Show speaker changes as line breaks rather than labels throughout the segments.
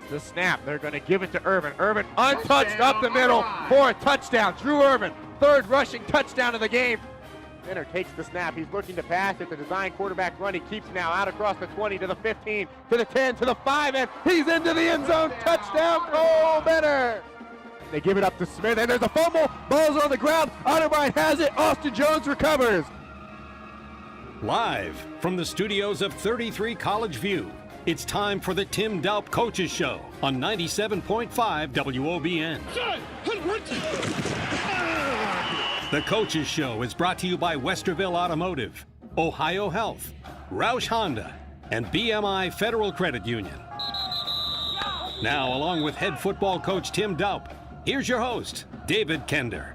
The snap, they're going to give it to Ervin. Ervin untouched up the middle for a touchdown. Drew Ervin, third rushing touchdown of the game. Center takes the snap. He's looking to pass at the design quarterback run. He keeps now out across the 20 to the 15 to the 10 to the 5, and he's into the end zone. Touchdown, Cole Benner. They give it up to Smith, and there's a fumble. Ball's on the ground. Otterbein has it. Austin Jones recovers.
Live from the studios of 33 College View, it's time for the Tim Doup Coaches Show on 97.5 WOBN. The Coaches Show is brought to you by Westerville Automotive, Ohio Health, Roush Honda, and BMI Federal Credit Union. Now, along with head football coach Tim Doup, here's your host, David Kender.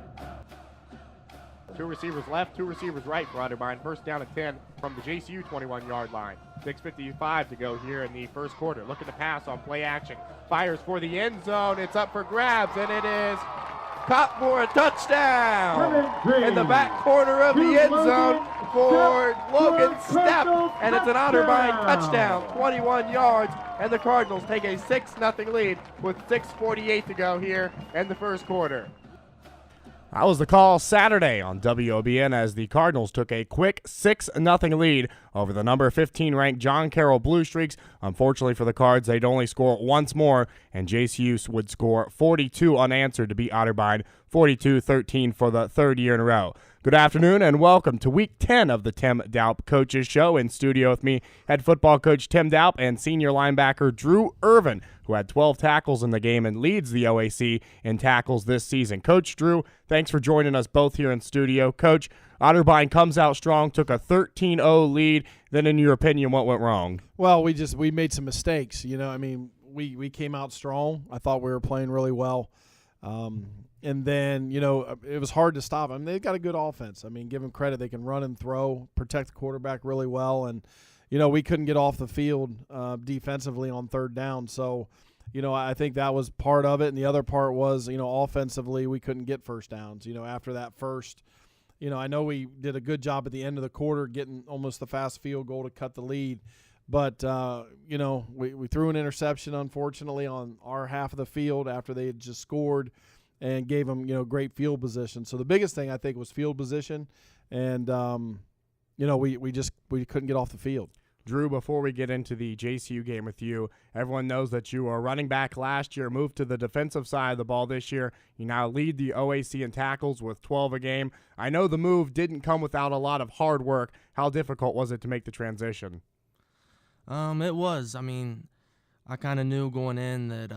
Two receivers left, two receivers right for Otterbein. First down at 10 from the JCU 21-yard line. 6:55 to go here in the first quarter. Looking to pass on play action. Fires for the end zone. It's up for grabs, and it is caught for a touchdown in the back corner of the end zone for Logan Stepp, and it's an Otterbein touchdown, 21 yards, and the Cardinals take a 6-0 lead with 6:48 to go here in the first quarter. That was the call Saturday on WOBN as the Cardinals took a quick 6-0 lead over the number 15 ranked John Carroll Blue Streaks. Unfortunately for the Cards, they'd only score once more, and JCU would score 42 unanswered to beat Otterbein 42-13 for the third year in a row. Good afternoon and welcome to Week 10 of the Tim Doup Coaches Show. In studio with me, head football coach Tim Doup and senior linebacker Drew Ervin, who had 12 tackles in the game and leads the OAC in tackles this season. Coach Drew, thanks for joining us both here in studio. Coach, Otterbein comes out strong, took a 13-0 lead. Then, in your opinion, what went wrong?
Well, we made some mistakes. We came out strong. I thought we were playing really well. And then, it was hard to stop them. They've got a good offense. Give them credit. They can run and throw, protect the quarterback really well. And, we couldn't get off the field defensively on third down. So, I think that was part of it. And the other part was, offensively, we couldn't get first downs. After that first, I know we did a good job at the end of the quarter getting almost the fast field goal to cut the lead. But, we threw an interception, unfortunately, on our half of the field after they had just scored and gave them, great field position. So the biggest thing, I think, was field position. And, we couldn't get off the field.
Drew, before we get into the JCU game with you, everyone knows that you were running back last year, moved to the defensive side of the ball this year. You now lead the OAC in tackles with 12 a game. I know the move didn't come without a lot of hard work. How difficult was it to make the transition?
It was. I kind of knew going in that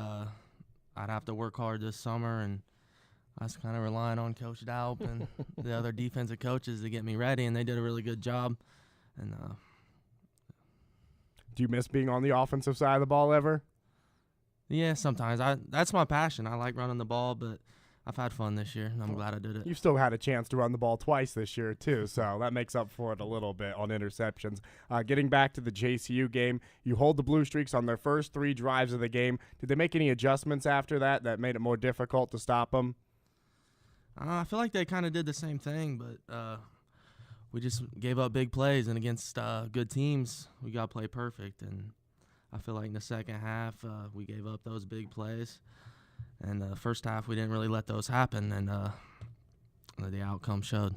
I'd have to work hard this summer, and I was kind of relying on Coach Doup and the other defensive coaches to get me ready, and they did a really good job. And
do you miss being on the offensive side of the ball ever?
Yeah, sometimes. That's my passion. I like running the ball, but I've had fun this year, and I'm glad I did it.
You still had a chance to run the ball twice this year, too, so that makes up for it a little bit on interceptions. Getting back to the JCU game, you hold the Blue Streaks on their first 3 drives of the game. Did they make any adjustments after that made it more difficult to stop them?
I feel like they kind of did the same thing, but we just gave up big plays, and against good teams, we got to play perfect. And I feel like in the second half, we gave up those big plays. And the first half, we didn't really let those happen, and the outcome showed.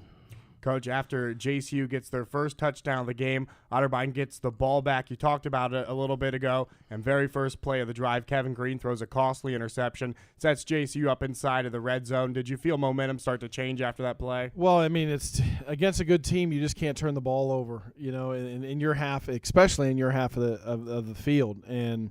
Coach, after JCU gets their first touchdown of the game, Otterbein gets the ball back. You talked about it a little bit ago. And very first play of the drive, Kevin Green throws a costly interception, sets JCU up inside of the red zone. Did you feel momentum start to change after that play?
Well, it's against a good team, you just can't turn the ball over, in your half, especially in your half of the field. And,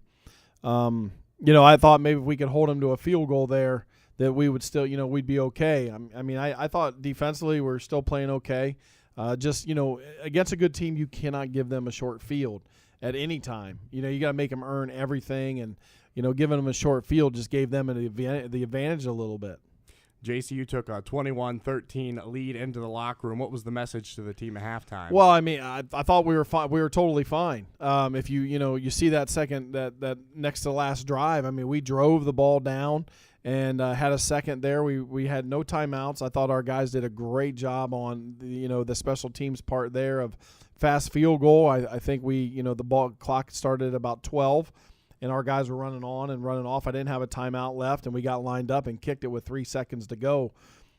I thought maybe if we could hold them to a field goal there, that we would still, we'd be okay. I thought defensively we're still playing okay. Against a good team, you cannot give them a short field at any time. You got to make them earn everything, and, giving them a short field just gave them the advantage a little bit.
JCU took a 21-13 lead into the locker room. What was the message to the team at halftime?
Well, I thought we were fine. We were totally fine. If you see that second that next to the last drive, we drove the ball down and had a second there. We had no timeouts. I thought our guys did a great job on the special teams part there of fast field goal. I think the ball clock started at about 12. and our guys were running on and running off. I didn't have a timeout left, and we got lined up and kicked it with 3 seconds to go.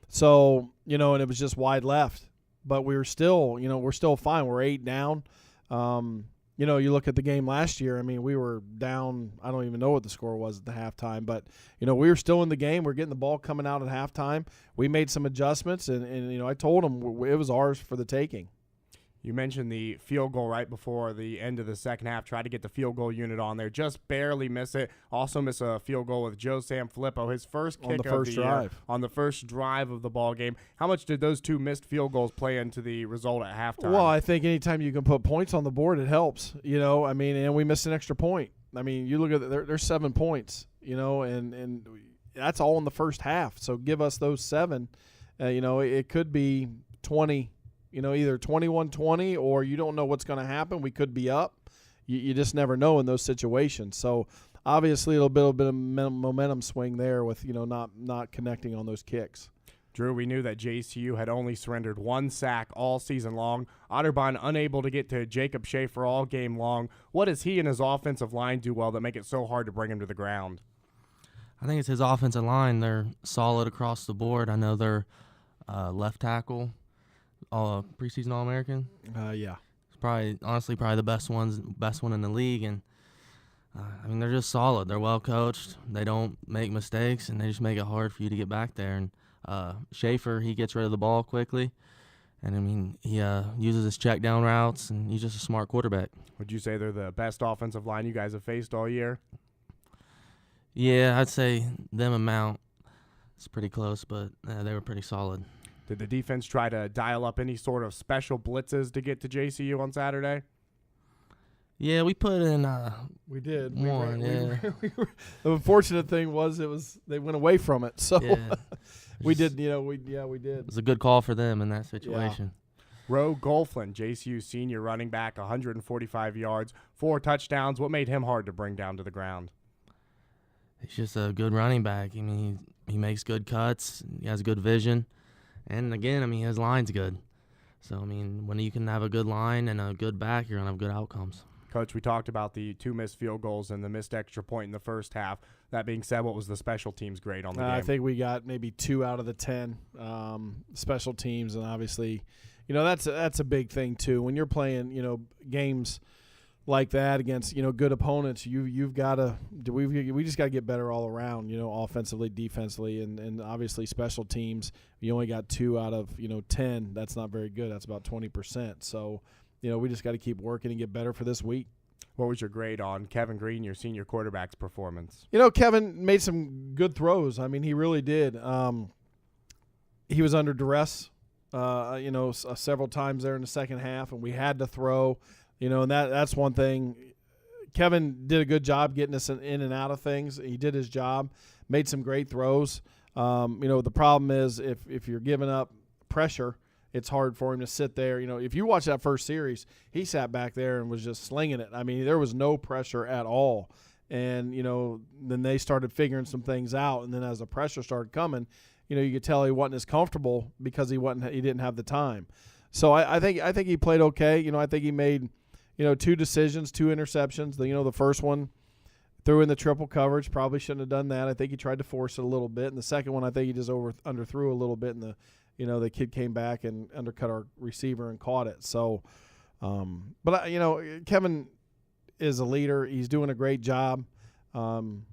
So, and it was just wide left. But we were still, we're still fine. We're 8 down. You look at the game last year, I mean, we were down, I don't even know what the score was at the halftime, but, we were still in the game. We're getting the ball coming out at halftime. We made some adjustments, and I told them it was ours for the taking.
You mentioned the field goal right before the end of the second half. Tried to get the field goal unit on there. Just barely miss it. Also miss a field goal with Joe Sanfilippo, his first kick
on the first drive.
On the first drive of the ball game. How much did those 2 missed field goals play into the result at halftime?
Well, I think anytime you can put points on the board, it helps. And we missed an extra point. I mean, you look at there's 7 points, and that's all in the first half. So give us those 7. It could be 20. Either 21-20 or you don't know what's going to happen. We could be up. You just never know in those situations. So obviously a bit of momentum swing there with not connecting on those kicks.
Drew, we knew that JCU had only surrendered 1 sack all season long. Otterbein unable to get to Jacob Schaefer all game long. What does he and his offensive line do well that make it so hard to bring him to the ground?
I think it's his offensive line. They're solid across the board. I know they're left tackle. Preseason All-American.
Yeah.
It's probably the best one in the league, and they're just solid. They're well coached. They don't make mistakes, and they just make it hard for you to get back there. And Schaefer, he gets rid of the ball quickly, and he uses his check down routes, and he's just a smart quarterback.
Would you say they're the best offensive line you guys have faced all year?
Yeah, I'd say them and Mount. It's pretty close, but they were pretty solid.
Did the defense try to dial up any sort of special blitzes to get to JCU on Saturday?
Yeah, we put in
we did.
One,
the unfortunate thing was they went away from it. So
yeah,
we did, we did.
It was a good call for them in that situation.
Yeah. Roe Golflin, JCU senior running back, 145 yards, 4 touchdowns. What made him hard to bring down to the ground?
He's just a good running back. He makes good cuts. He has good vision. And, again, his line's good. So, when you can have a good line and a good back, you're going to have good outcomes.
Coach, we talked about the 2 missed field goals and the missed extra point in the first half. That being said, what was the special teams grade on the game?
I think we got maybe 2 out of the 10 special teams. And, obviously, that's a big thing, too. When you're playing, games like that against good opponents, you've got to we just got to get better all around, offensively, defensively, and obviously special teams. You only got 2 out of 10. That's not very good. That's about 20%. So we just got to keep working and get better for this week.
What was your grade on Kevin Green, your senior quarterback's performance?
Kevin made some good throws. He really did. He was under duress several times there in the second half, and we had to throw. And that's one thing. Kevin did a good job getting us in and out of things. He did his job, made some great throws. The problem is if you're giving up pressure, it's hard for him to sit there. If you watch that first series, he sat back there and was just slinging it. There was no pressure at all. And, then they started figuring some things out. And then as the pressure started coming, you could tell he wasn't as comfortable because he didn't have the time. So I think he played okay. I think he made – 2 decisions, 2 interceptions. The first one threw in the triple coverage. Probably shouldn't have done that. I think he tried to force it a little bit. And the second one, I think he just underthrew a little bit. And the kid came back and undercut our receiver and caught it. So, but Kevin is a leader. He's doing a great job. And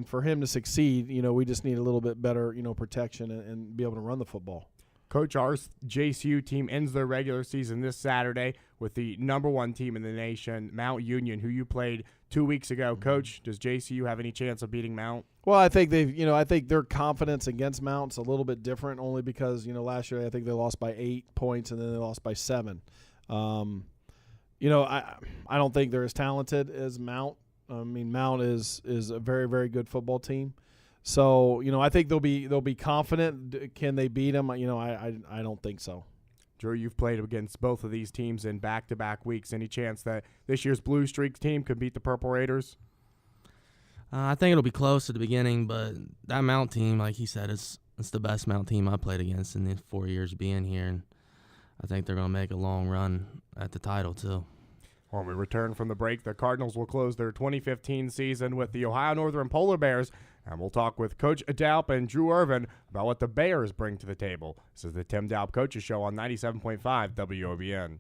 for him to succeed, we just need a little bit better, protection and be able to run the football.
Coach, our JCU team ends their regular season this Saturday with the #1 team in the nation, Mount Union, who you played 2 weeks ago. Coach, does JCU have any chance of beating Mount?
Well, I think I think their confidence against Mount's a little bit different, only because last year I think they lost by 8 points and then they lost by 7. I don't think they're as talented as Mount. Mount is a very, very good football team. So, I think they'll be confident. Can they beat them? I don't think so.
Drew, you've played against both of these teams in back-to-back weeks. Any chance that this year's Blue Streaks team could beat the Purple Raiders?
I think it'll be close at the beginning, but that Mount team, like he said, it's the best Mount team I played against in the 4 years being here, and I think they're going to make a long run at the title too.
When we return from the break, the Cardinals will close their 2015 season with the Ohio Northern Polar Bears, and we'll talk with Coach Doup and Drew Ervin about what the Bears bring to the table. This is the Tim Doup Coaches Show on 97.5 WOBN.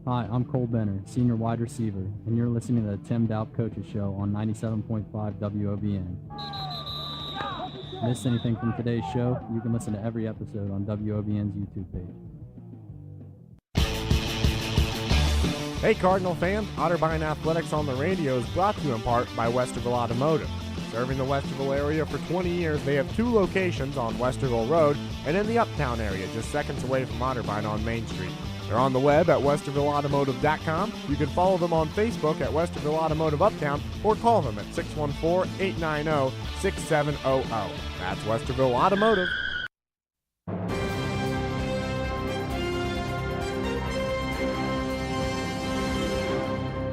Hi, I'm Cole Benner, senior wide receiver, and you're listening to the Tim Doup Coaches Show on 97.5 WOBN. Miss anything from today's show? You can listen to every episode on WOBN's YouTube page.
Hey Cardinal fans, Otterbein Athletics on the Radio is brought to you in part by Westerville Automotive. Serving the Westerville area for 20 years, they have 2 locations on Westerville Road and in the Uptown area, just seconds away from Otterbein on Main Street. They're on the web at westervilleautomotive.com. You can follow them on Facebook at Westerville Automotive Uptown or call them at 614-890-6700. That's Westerville Automotive.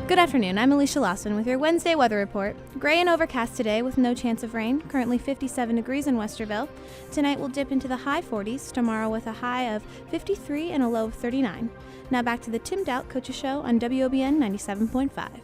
Good afternoon, I'm Alicia Lawson with your Wednesday weather report. Gray and overcast today with no chance of rain, currently 57 degrees in Westerville. Tonight we'll dip into the high 40s, tomorrow with a high of 53 and a low of 39. Now back to the Tim Doup Coaches Show on WOBN 97.5.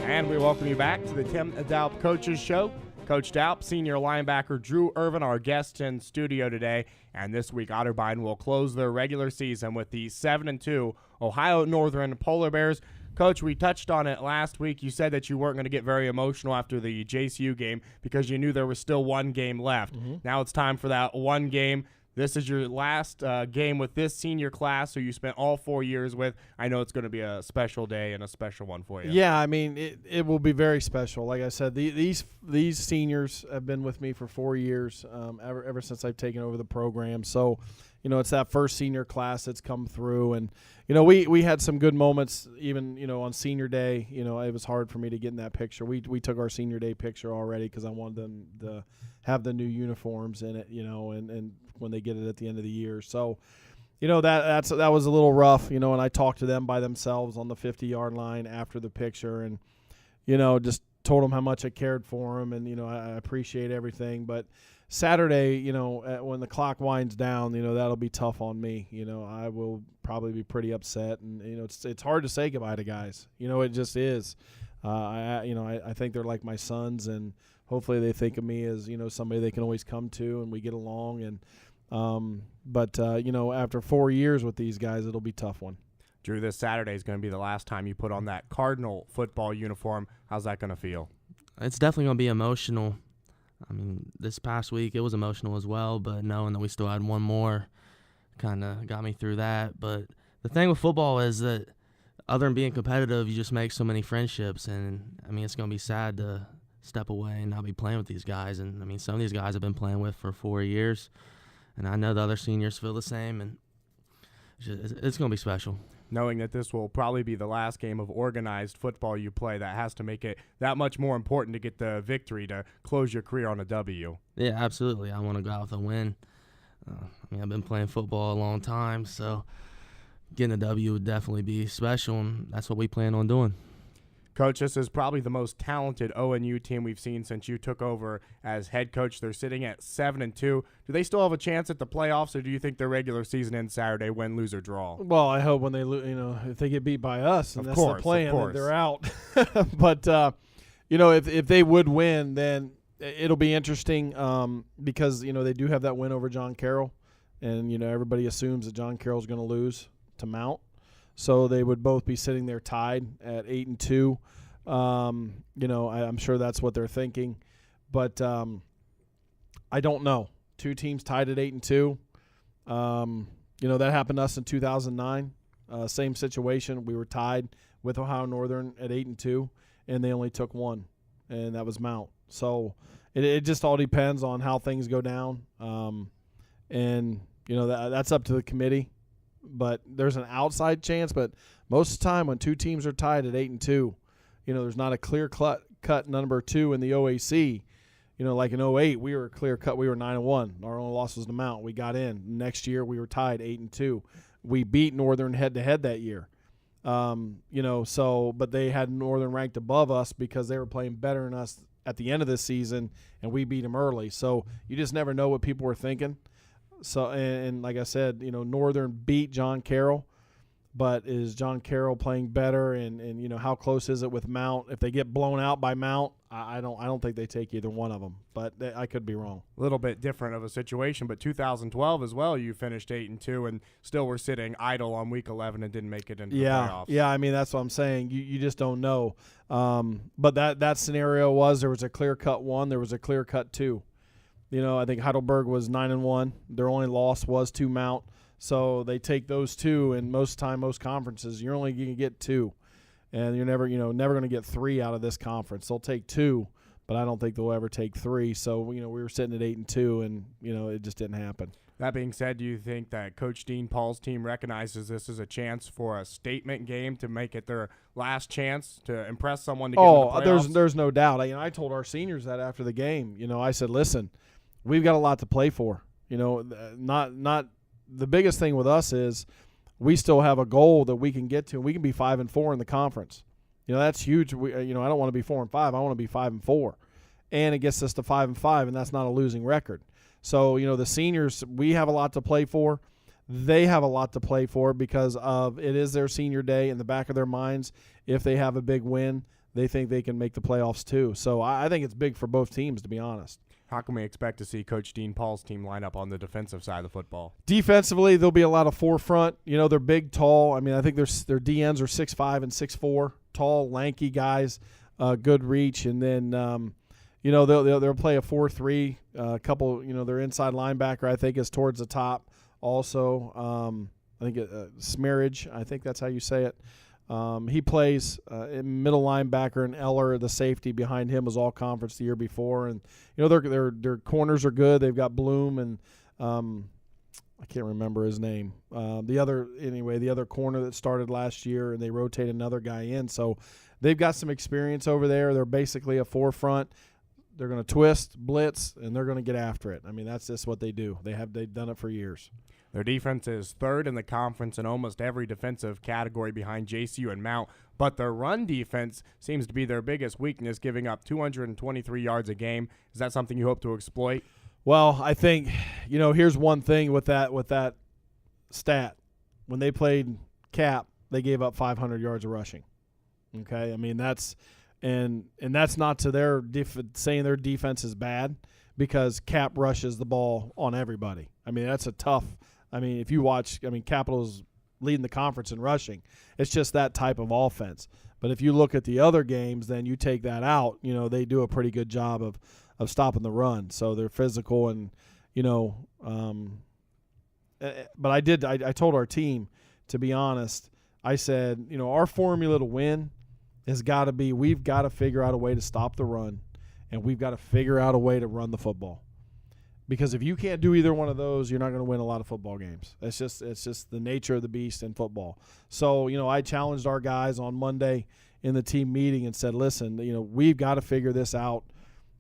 And we welcome you back to the Tim Doup Coaches Show. Coach Doup, senior linebacker Drew Ervin, our guest in studio today. And this week, Otterbein will close their regular season with the 7-2 Ohio Northern Polar Bears. Coach, we touched on it last week. You said that you weren't going to get very emotional after the JCU game because you knew there was still one game left. Now it's time for that one game. This is your last game with this senior class who you spent all 4 years with. I know it's going to be a special day and a special one for you.
Yeah, I mean, it will be very special. Like I said, these seniors have been with me for 4 years, ever since I've taken over the program. So, you know, it's that first senior class that's come through. And, you know, we had some good moments even, you know, on senior day. You know, it was hard for me to get in that picture. We took our senior day picture already because I wanted them to have the new uniforms in it, you know, and when they get it at the end of the year. So, you know, that was a little rough, you know, and I talked to them by themselves on the 50-yard line after the picture and, you know, just told them how much I cared for them and, you know, I appreciate everything. But Saturday, you know, when the clock winds down, you know, that'll be tough on me. You know, I will probably be pretty upset. And, you know, it's hard to say goodbye to guys. You know, it just is. I think they're like my sons, and hopefully they think of me as, you know, somebody they can always come to and we get along. And but you know, after 4 years with these guys, it'll be a tough one.
Drew, this Saturday is going to be the last time you put on that Cardinal football uniform. How's that going to feel?
It's definitely going to be emotional. I mean, this past week it was emotional as well, but knowing that we still had one more kind of got me through that. But the thing with football is that other than being competitive, you just make so many friendships. And, I mean, it's going to be sad to step away and not be playing with these guys. And, I mean, some of these guys I've been playing with for 4 years, and I know the other seniors feel the same. And it's going to be special.
Knowing that this will probably be the last game of organized football you play, that has to make it that much more important to get the victory to close your career on a W.
Yeah, absolutely. I want to go out with a win. I mean, I've been playing football a long time, so getting a W would definitely be special, and that's what we plan on doing.
Coach, this is probably the most talented ONU team we've seen since you took over as head coach. They're sitting at 7-2. Do they still have a chance at the playoffs, or do you think their regular season ends Saturday, win, lose, or draw?
Well, I hope when they if they get beat by us, and that's the plan, then they're out. But you know, if they would win, then it'll be interesting because you know they do have that win over John Carroll, and you know everybody assumes that John Carroll's going to lose to Mount. So they would both be sitting there tied at 8-2. You know, I'm sure that's what they're thinking, but I don't know. two teams tied at 8-2. That happened to us in 2009. Same situation. We were tied with Ohio Northern at 8-2, and they only took one, and that was Mount. So it just all depends on how things go down. That's up to the committee. But there's an outside chance. But most of the time when two teams are tied at 8-2, there's not a clear-cut number 2 in the OAC. Like in 2008, we were clear-cut. We were 9-1. Our only loss was to Mount. We got in. Next year, we were tied 8-2. We beat Northern head-to-head that year. But they had Northern ranked above us because they were playing better than us at the end of this season, and we beat them early. So you just never know what people were thinking. So, and like I said, Northern beat John Carroll, but is John Carroll playing better? And how close is it with Mount? If they get blown out by Mount, I don't think they take either one of them, but I could be wrong.
A little bit different of a situation, but 2012 as well, you finished 8-2 and still were sitting idle on week 11 and didn't make it into the playoffs. Yeah, I mean, that's what I'm saying. You just don't know. But that scenario there was a clear-cut 1, there was a clear-cut 2. I think Heidelberg was 9-1. Their only loss was to Mount. So they take those 2, and most conferences, you're only going to get 2. And you're never going to get 3 out of this conference. They'll take 2, but I don't think they'll ever take 3. So, we were sitting at 8-2, and, it just didn't happen. That being said, do you think that Coach Dean Paul's team recognizes this as a chance for a statement game to make it their last chance to impress someone to get into the playoffs? There's no doubt. I told our seniors that after the game. I said, listen, we've got a lot to play for. Not the biggest thing with us is we still have a goal that we can get to. We can be 5-4 in the conference. That's huge. I don't want to be 4-5. I want to be 5-4, and it gets us to 5-5, and that's not a losing record. So the seniors, we have a lot to play for. They have a lot to play for because it is their senior day. In the back of their minds, if they have a big win, they think they can make the playoffs too. So I think it's big for both teams, to be honest. How can we expect to see Coach Dean Paul's team line up on the defensive side of the football? Defensively, there'll be a lot of forefront. They're big, tall. I think their DNs are 6'5" and 6'4", tall, lanky guys, good reach. And then, they'll play a 4-3. A couple, their inside linebacker, I think, is towards the top. Also, I think Smearage, I think that's how you say it. He plays middle linebacker, and Eller, the safety behind him, was all conference the year before. And their corners are good. They've got Bloom and I can't remember his name. The other corner that started last year, and they rotate another guy in. So they've got some experience over there. They're basically a forefront. They're going to twist, blitz, and they're going to get after it. That's just what they do. They've done it for years. Their defense is third in the conference in almost every defensive category behind JCU and Mount, but their run defense seems to be their biggest weakness, giving up 223 yards a game. Is that something you hope to exploit? Well, I think, here's one thing with that stat. When they played Cap, they gave up 500 yards of rushing. Okay? That's not to their saying their defense is bad, because Cap rushes the ball on everybody. That's a tough – if you watch, Capital's leading the conference in rushing. It's just that type of offense. But if you look at the other games, then you take that out, they do a pretty good job of stopping the run. So they're physical and, but I told our team, to be honest, I said, our formula to win has got to be, we've got to figure out a way to stop the run, and we've got to figure out a way to run the football. Because if you can't do either one of those, you're not going to win a lot of football games. It's just the nature of the beast in football. So, I challenged our guys on Monday in the team meeting and said, listen, we've got to figure this out.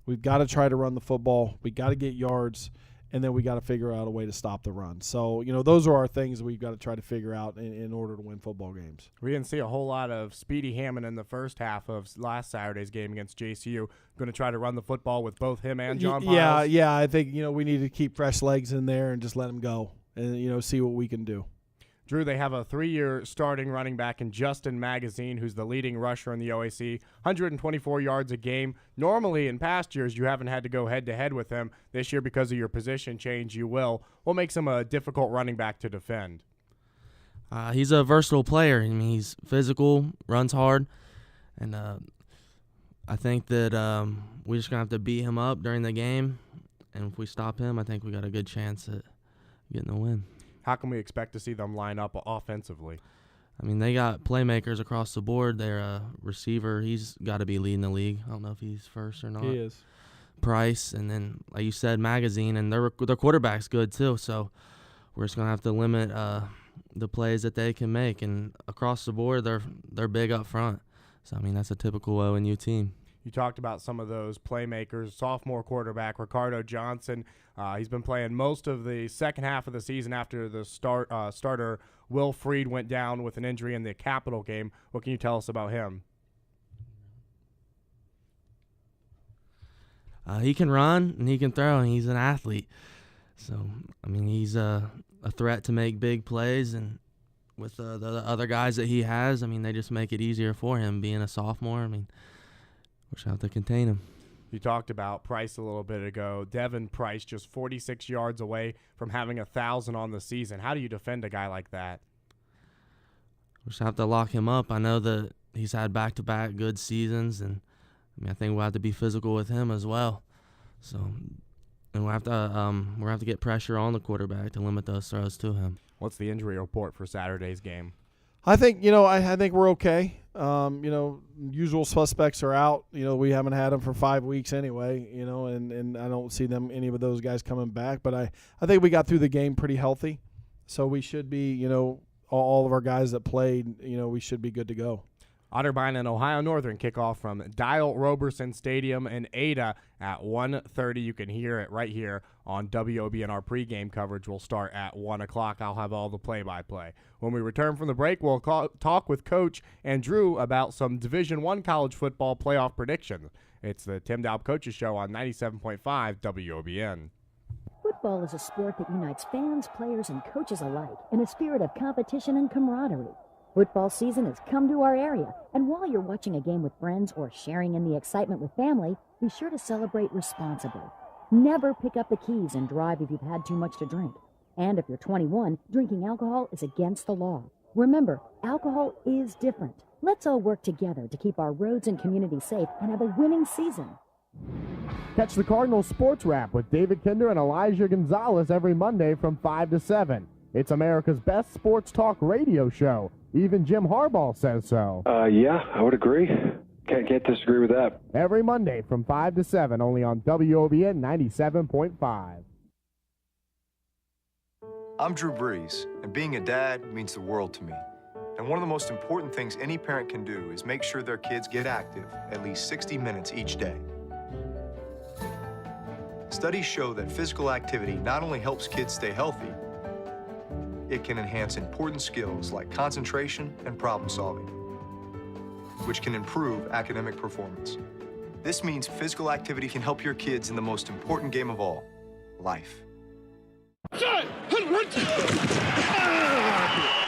We've got to try to run the football. We got to get yards, and then we got to figure out a way to stop the run. So, those are our things we've got to try to figure out in order to win football games. We didn't see a whole lot of Speedy Hammond in the first half of last Saturday's game against JCU. Going to try to run the football with both him and John Piles. Yeah, I think, we need to keep fresh legs in there and just let him go and, see what we can do. Drew, they have a 3-year starting running back in Justin Magazine, who's the leading rusher in the OAC, 124 yards a game. Normally, in past years, you haven't had to go head-to-head with him. This year, because of your position change, you will. What makes him a difficult running back to defend?
He's a versatile player. He's physical, runs hard, and I think that we're just going to have to beat him up during the game And if we stop him, I think we got a good chance at getting a win.
How can we expect to see them line up offensively?
I mean, they got playmakers across the board. Their receiver, he's got to be leading the league. I don't know if he's first or not.
He is.
Price, and then, like you said, Magazine, and their quarterback's good too. So we're just going to have to limit the plays that they can make. And across the board, they're big up front. So, I mean, that's a typical ONU team.
You talked about some of those playmakers. Sophomore quarterback Ricardo Johnson. He's been playing most of the second half of the season after the starter Will Freed went down with an injury in the Capital game. What can you tell us about him?
He can run and he can throw, and he's an athlete. So, I mean, he's a threat to make big plays, and with the other guys that he has, I mean, they just make it easier for him being a sophomore. I mean, we should have to contain him.
You talked about Price a little bit ago. Devin Price just 46 yards away from having 1,000 on the season. How do you defend a guy like that?
We should have to lock him up. I know that he's had back-to-back good seasons, and I mean, I think we'll have to be physical with him as well. So, and we'll have to get pressure on the quarterback to limit those throws to him.
What's the injury report for Saturday's game?
I think I think we're okay. Usual suspects are out. We haven't had them for 5 weeks anyway. And I don't see any of those guys coming back. But I think we got through the game pretty healthy, so we should be. All of our guys that played. We should be good to go.
Otterbein and Ohio Northern kick off from Dial Roberson Stadium in Ada at 1:30. You can hear it right here on WOBN. Our pregame coverage will start at 1 o'clock. I'll have all the play-by-play. When we return from the break, we'll talk with Coach and Drew about some Division I college football playoff predictions. It's the Tim Doup Coaches Show on 97.5 WOBN.
Football is a sport that unites fans, players, and coaches alike in a spirit of competition and camaraderie. Football season has come to our area, and while you're watching a game with friends or sharing in the excitement with family, be sure to celebrate responsibly. Never pick up the keys and drive if you've had too much to drink. And if you're 21, drinking alcohol is against the law. Remember, alcohol is different. Let's all work together to keep our roads and community safe and have a winning season.
Catch the Cardinals Sports Wrap with David Kinder and Elijah Gonzalez every Monday from 5 to 7. It's America's best sports talk radio show. Even Jim Harbaugh says so.
Yeah, I would agree. Can't disagree with that.
Every Monday from 5 to 7, only on WOBN 97.5.
I'm Drew Brees, and being a dad means the world to me. And one of the most important things any parent can do is make sure their kids get active at least 60 minutes each day. Studies show that physical activity not only helps kids stay healthy, it can enhance important skills like concentration and problem solving, which can improve academic performance. This means physical activity can help your kids in the most important game of all, life.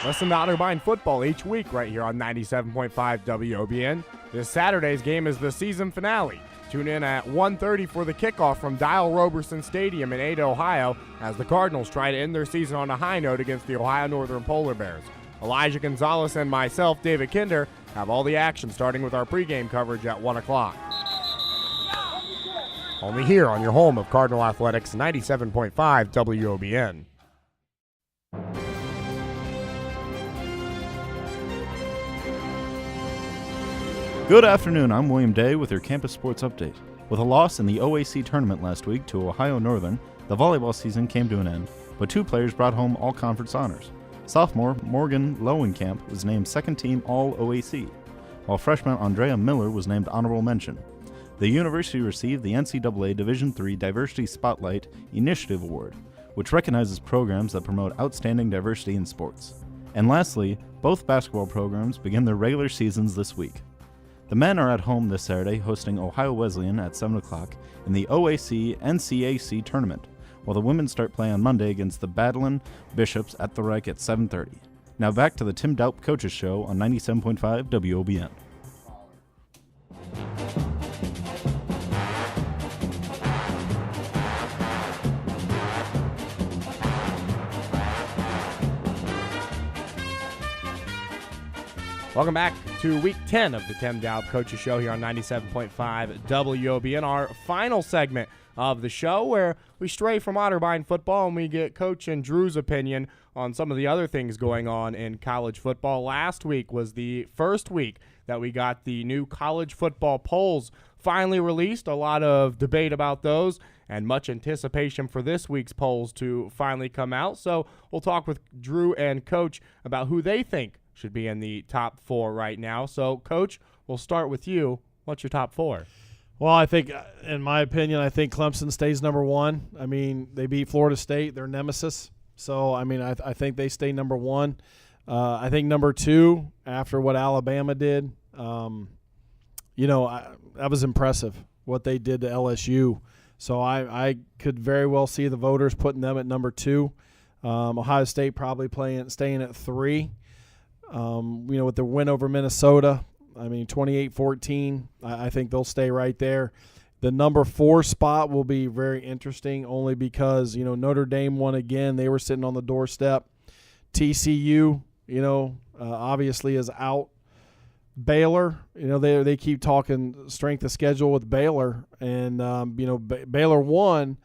Listen to Otterbein football each week right here on 97.5 WOBN. This Saturday's game is the season finale. Tune in at 1:30 for the kickoff from Dial Roberson Stadium in Ada, Ohio, as the Cardinals try to end their season on a high note against the Ohio Northern Polar Bears. Elijah Gonzalez and myself, David Kinder, have all the action starting with our pregame coverage at 1 o'clock. Only here on your home of Cardinal Athletics, 97.5 WOBN.
Good afternoon, I'm William Day with your Campus Sports Update. With a loss in the OAC tournament last week to Ohio Northern, the volleyball season came to an end, but two players brought home all-conference honors. Sophomore Morgan Lowenkamp was named second-team All-OAC, while freshman Andrea Miller was named honorable mention. The university received the NCAA Division III Diversity Spotlight Initiative Award, which recognizes programs that promote outstanding diversity in sports. And lastly, both basketball programs begin their regular seasons this week. The men are at home this Saturday hosting Ohio Wesleyan at 7 o'clock in the OAC NCAC tournament, while the women start play on Monday against the Badland Bishops at the Reich at 7:30. Now back to the Tim Doup Coaches Show on 97.5 WOBN.
Welcome back to Week 10 of the Tim Doup Coaches Show here on 97.5 WOBN. Our final segment of the show, where we stray from Otterbein football and we get Coach and Drew's opinion on some of the other things going on in college football. Last week was the first week that we got the new college football polls finally released. A lot of debate about those and much anticipation for this week's polls to finally come out. So we'll talk with Drew and Coach about who they think should be in the top 4 right now. So, Coach, we'll start with you. What's your top 4?
Well, I think, in my opinion, I think Clemson stays number 1. I mean, they beat Florida State, their nemesis. So, I mean, I think they stay number 1. I think number 2, after what Alabama did, that was impressive, what they did to LSU. So I could very well see the voters putting them at number 2. Ohio State probably staying at 3. With the win over Minnesota, I mean, 28-14, I think they'll stay right there. The number 4 spot will be very interesting only because, Notre Dame won again. They were sitting on the doorstep. TCU, obviously is out. Baylor, they keep talking strength of schedule with Baylor, and Baylor won,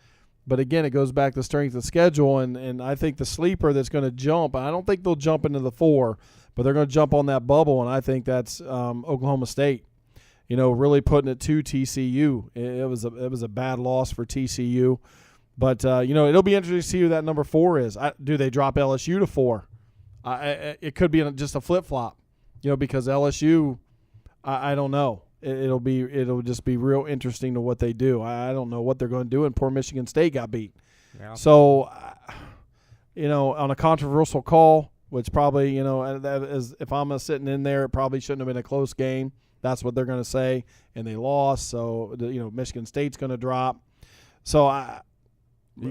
but again, it goes back to strength of schedule, and I think the sleeper that's going to jump, I don't think they'll jump into the 4, but they're going to jump on that bubble, and I think that's Oklahoma State. Really putting it to TCU. It was a bad loss for TCU, but it'll be interesting to see who that number 4 is. Do they drop LSU to 4? It could be just a flip flop. Because LSU, I don't know. It'll just be real interesting to what they do. I don't know what they're going to do, and poor Michigan State got beat. Yeah. So, on a controversial call, which probably, if I'm sitting in there, it probably shouldn't have been a close game. That's what they're going to say, and they lost. So, Michigan State's going to drop. So,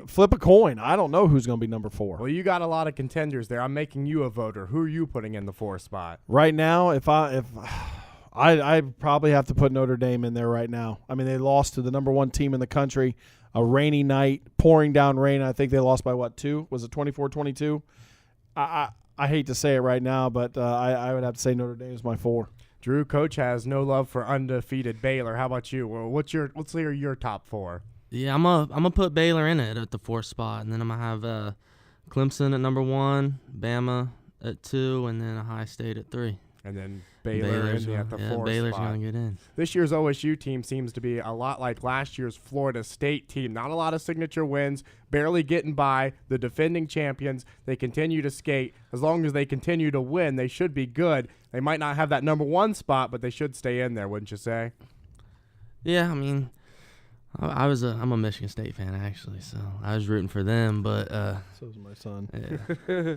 flip a coin. I don't know who's going to be number 4.
Well, you got a lot of contenders there. I'm making you a voter. Who are you putting in the 4 spot?
Right now, if I probably have to put Notre Dame in there right now. I mean, they lost to the number 1 team in the country, a rainy night, pouring down rain. I think they lost by 2? Was it 24-22? I hate to say it right now, but I would have to say Notre Dame is my 4.
Drew, Coach has no love for undefeated Baylor. How about you? Well, what's your top 4?
Yeah, I'm gonna put Baylor in it at the 4th spot, and then I'm gonna have Clemson at number 1, Bama at 2, and then Ohio State at 3.
And then Baylor's at the 4th
Baylor's
spot.
gonna get in.
This year's OSU team seems to be a lot like last year's Florida State team. Not a lot of signature wins, barely getting by. The defending champions, they continue to skate. As long as they continue to win, they should be good. They might not have that number 1 spot, but they should stay in there, wouldn't you say?
Yeah, I mean, I'm a Michigan State fan actually, so I was rooting for them, but
so's my son.
Yeah.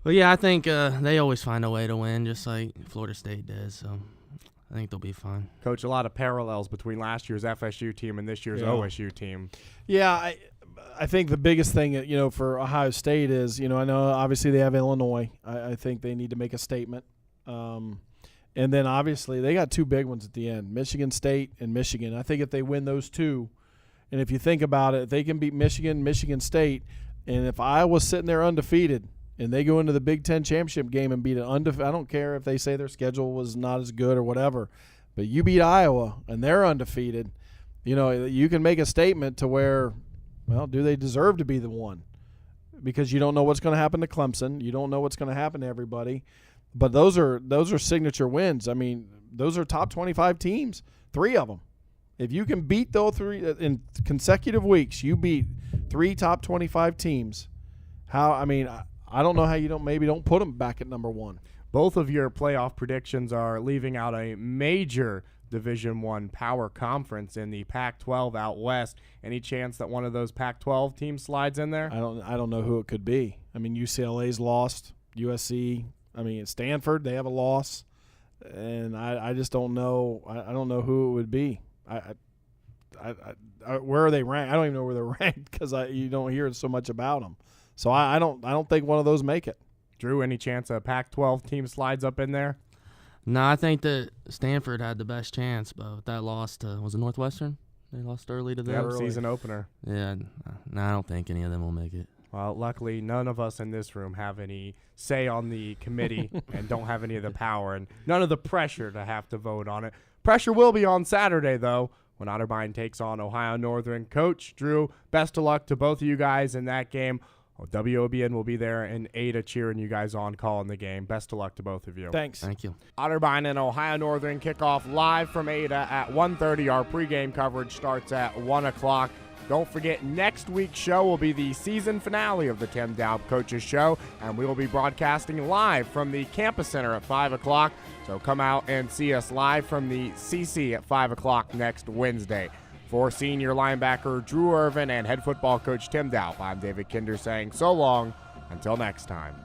Well, yeah, I think they always find a way to win, just like Florida State does. So I think they'll be fine.
Coach, a lot of parallels between last year's FSU team and this year's OSU team.
Yeah, I think the biggest thing for Ohio State is I know obviously they have Illinois. I think they need to make a statement. And then, obviously, they got 2 big ones at the end, Michigan State and Michigan. I think if they win those 2, and if you think about it, if they can beat Michigan State, and if Iowa's sitting there undefeated and they go into the Big Ten championship game and beat an undefeated, I don't care if they say their schedule was not as good or whatever, but you beat Iowa and they're undefeated, you can make a statement to where, well, do they deserve to be the 1? Because you don't know what's going to happen to Clemson. You don't know what's going to happen to everybody. But those are signature wins. I mean, those are top 25 teams, 3 of them. If you can beat those 3 in consecutive weeks, you beat 3 top 25 teams. I don't know how you don't put them back at number 1.
Both of your playoff predictions are leaving out a major Division I power conference in the Pac-12 out west. Any chance that one of those Pac-12 teams slides in there?
I don't know who it could be. I mean, UCLA's lost, USC. I mean, at Stanford, they have a loss, and I just don't know. I don't know who it would be. Where are they ranked? I don't even know where they're ranked because you don't hear so much about them. So I don't think one of those make it.
Drew, any chance a Pac-12 team slides up in there?
No, I think that Stanford had the best chance, but that loss to, was it Northwestern? They lost early to them.
Yeah, season opener.
Yeah, no, I don't think any of them will make it.
Well, luckily, none of us in this room have any say on the committee and don't have any of the power and none of the pressure to have to vote on it. Pressure will be on Saturday, though, when Otterbein takes on Ohio Northern. Coach, Drew, best of luck to both of you guys in that game. WOBN will be there in Ada cheering you guys on, calling the game. Best of luck to both of you.
Thanks.
Thank you.
Otterbein and Ohio Northern kick off live from Ada at 1:30. Our pregame coverage starts at 1 o'clock. Don't forget, next week's show will be the season finale of the Tim Doup Coaches Show, and we will be broadcasting live from the Campus Center at 5 o'clock. So come out and see us live from the CC at 5 o'clock next Wednesday. For senior linebacker Drew Ervin and head football coach Tim Doup, I'm David Kinder saying so long until next time.